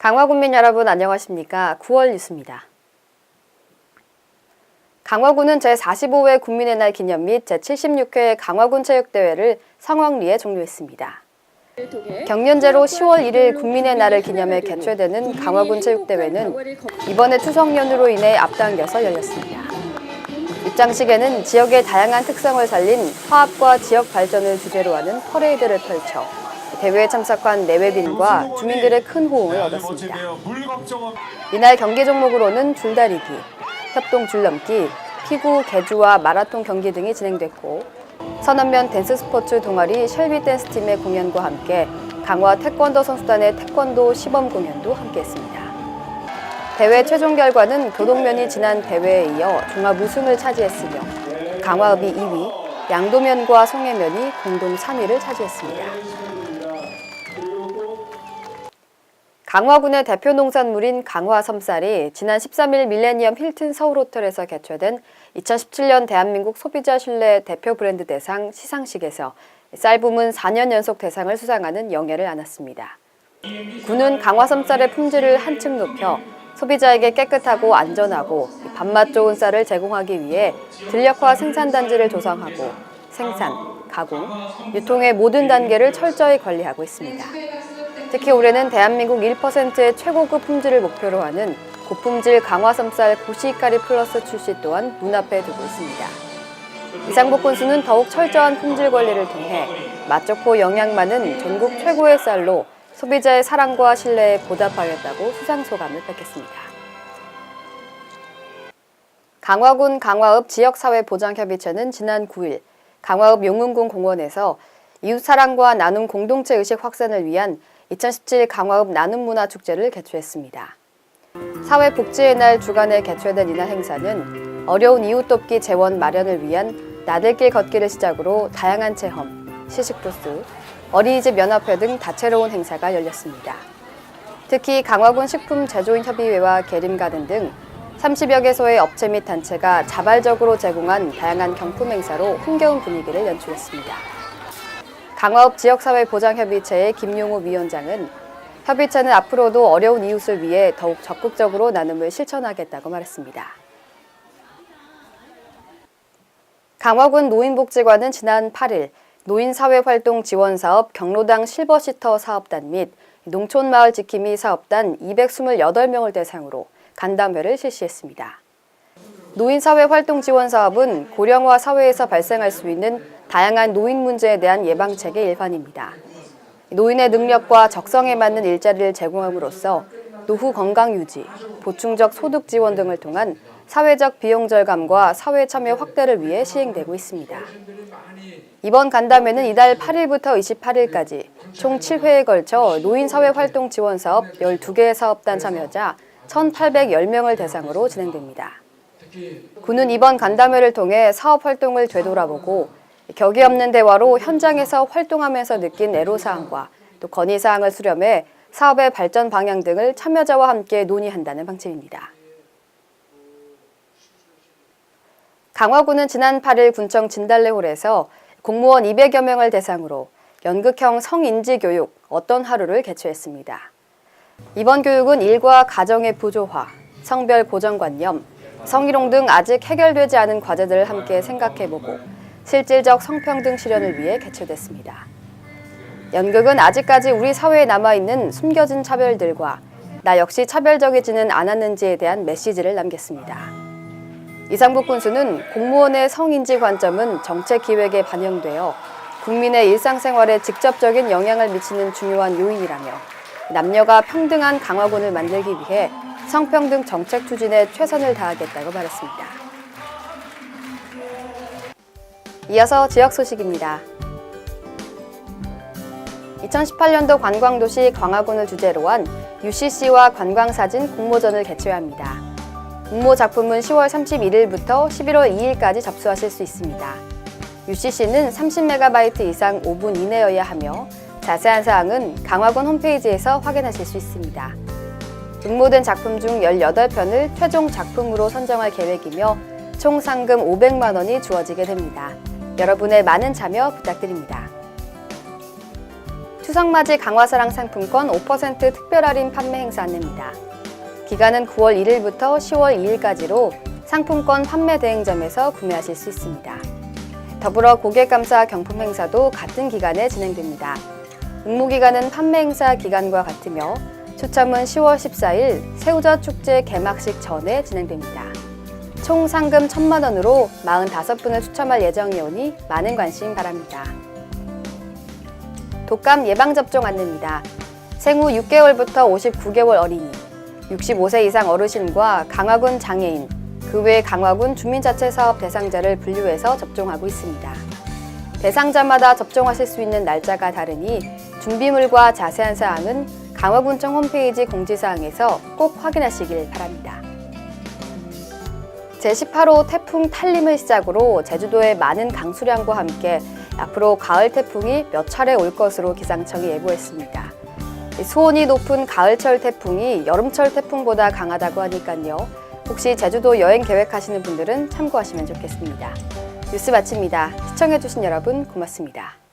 강화군민 여러분 안녕하십니까? 9월 뉴스입니다. 강화군은 제45회 국민의 날 기념 및 제76회 강화군 체육대회를 성황리에 종료했습니다. 경년제로 10월 1일 국민의 날을 기념해 개최되는 강화군 체육대회는 이번에 추석 연휴로 인해 앞당겨서 열렸습니다. 입장식에는 지역의 다양한 특성을 살린 화합과 지역 발전을 주제로 하는 퍼레이드를 펼쳐 대회에 참석한 내외빈과 주민들의 큰 호응을 얻었습니다. 이날 경기 종목으로는 줄다리기, 협동 줄넘기, 피구, 계주와 마라톤 경기 등이 진행됐고 선언면 댄스 스포츠 동아리 쉘비 댄스팀의 공연과 함께 강화 태권도 선수단의 태권도 시범 공연도 함께했습니다. 대회 최종 결과는 교동면이 지난 대회에 이어 종합 우승을 차지했으며 강화읍이 2위, 양도면과 송해면이 공동 3위를 차지했습니다. 강화군의 대표 농산물인 강화섬쌀이 지난 13일 밀레니엄 힐튼 서울호텔에서 개최된 2017년 대한민국 소비자 신뢰 대표 브랜드 대상 시상식에서 쌀 부문 4년 연속 대상을 수상하는 영예를 안았습니다. 군은 강화섬쌀의 품질을 한층 높여 소비자에게 깨끗하고 안전하고 밥맛 좋은 쌀을 제공하기 위해 들력화 생산단지를 조성하고 생산, 가공, 유통의 모든 단계를 철저히 관리하고 있습니다. 특히 올해는 대한민국 1%의 최고급 품질을 목표로 하는 고품질 강화섬쌀 고시까리 플러스 출시 또한 눈앞에 두고 있습니다. 이상복군수는 더욱 철저한 품질 관리를 통해 맛 좋고 영양 많은 전국 최고의 쌀로 소비자의 사랑과 신뢰에 보답하겠다고 수상소감을 밝혔습니다. 강화군 강화읍 지역사회보장협의체는 지난 9일 강화읍 용흥군 공원에서 이웃사랑과 나눔 공동체 의식 확산을 위한 2017 강화읍 나눔문화축제를 개최했습니다. 사회복지의 날 주간에 개최된 이날 행사는 어려운 이웃 돕기 재원 마련을 위한 나들길 걷기를 시작으로 다양한 체험, 시식부스, 어린이집 연합회 등 다채로운 행사가 열렸습니다. 특히 강화군 식품제조인협의회와 계림가든 등 30여 개소의 업체 및 단체가 자발적으로 제공한 다양한 경품 행사로 흥겨운 분위기를 연출했습니다. 강화읍 지역사회보장협의체의 김용호 위원장은 협의체는 앞으로도 어려운 이웃을 위해 더욱 적극적으로 나눔을 실천하겠다고 말했습니다. 강화군 노인복지관은 지난 8일 노인사회활동 지원사업 경로당 실버시터 사업단 및 농촌마을 지킴이 사업단 228명을 대상으로 간담회를 실시했습니다. 노인사회활동 지원 사업은 고령화 사회에서 발생할 수 있는 다양한 노인 문제에 대한 예방책의 일환입니다. 노인의 능력과 적성에 맞는 일자리를 제공함으로써 노후 건강 유지, 보충적 소득 지원 등을 통한 사회적 비용 절감과 사회 참여 확대를 위해 시행되고 있습니다. 이번 간담회는 이달 8일부터 28일까지 총 7회에 걸쳐 노인사회활동 지원 사업 12개의 사업단 참여자 1,810명을 대상으로 진행됩니다. 군은 이번 간담회를 통해 사업 활동을 되돌아보고 격이 없는 대화로 현장에서 활동하면서 느낀 애로사항과 또 건의사항을 수렴해 사업의 발전 방향 등을 참여자와 함께 논의한다는 방침입니다. 강화군은 지난 8일 군청 진달래홀에서 공무원 200여 명을 대상으로 연극형 성인지 교육 어떤 하루를 개최했습니다. 이번 교육은 일과 가정의 부조화, 성별 고정관념, 성희롱 등 아직 해결되지 않은 과제들을 함께 생각해보고 실질적 성평등 실현을 위해 개최됐습니다. 연극은 아직까지 우리 사회에 남아있는 숨겨진 차별들과 나 역시 차별적이지는 않았는지에 대한 메시지를 남겼습니다. 이상복 군수는 공무원의 성인지 관점은 정책 기획에 반영되어 국민의 일상생활에 직접적인 영향을 미치는 중요한 요인이라며 남녀가 평등한 강화군을 만들기 위해 성평등 정책 추진에 최선을 다하겠다고 말했습니다. 이어서 지역 소식입니다. 2018년도 관광도시 강화군을 주제로 한 UCC와 관광사진 공모전을 개최합니다. 공모 작품은 10월 31일부터 11월 2일까지 접수하실 수 있습니다. UCC는 30MB 이상 5분 이내여야 하며 자세한 사항은 강화군 홈페이지에서 확인하실 수 있습니다. 응모된 작품 중 18편을 최종 작품으로 선정할 계획이며 총 상금 500만 원이 주어지게 됩니다. 여러분의 많은 참여 부탁드립니다. 추석맞이 강화사랑 상품권 5% 특별 할인 판매 행사 안내입니다. 기간은 9월 1일부터 10월 2일까지로 상품권 판매 대행점에서 구매하실 수 있습니다. 더불어 고객감사 경품 행사도 같은 기간에 진행됩니다. 응모기간은 판매 행사 기간과 같으며 추첨은 10월 14일 새우젓 축제 개막식 전에 진행됩니다. 총 상금 1,000만 원으로 45분을 추첨할 예정이오니 많은 관심 바랍니다. 독감 예방접종 안내입니다. 생후 6개월부터 59개월 어린이, 65세 이상 어르신과 강화군 장애인, 그 외 강화군 주민자치사업 대상자를 분류해서 접종하고 있습니다. 대상자마다 접종하실 수 있는 날짜가 다르니 준비물과 자세한 사항은 강화군청 홈페이지 공지사항에서 꼭 확인하시길 바랍니다. 제18호 태풍 탈림을 시작으로 제주도에 많은 강수량과 함께 앞으로 가을 태풍이 몇 차례 올 것으로 기상청이 예보했습니다. 수온이 높은 가을철 태풍이 여름철 태풍보다 강하다고 하니까요. 혹시 제주도 여행 계획하시는 분들은 참고하시면 좋겠습니다. 뉴스 마칩니다. 시청해주신 여러분 고맙습니다.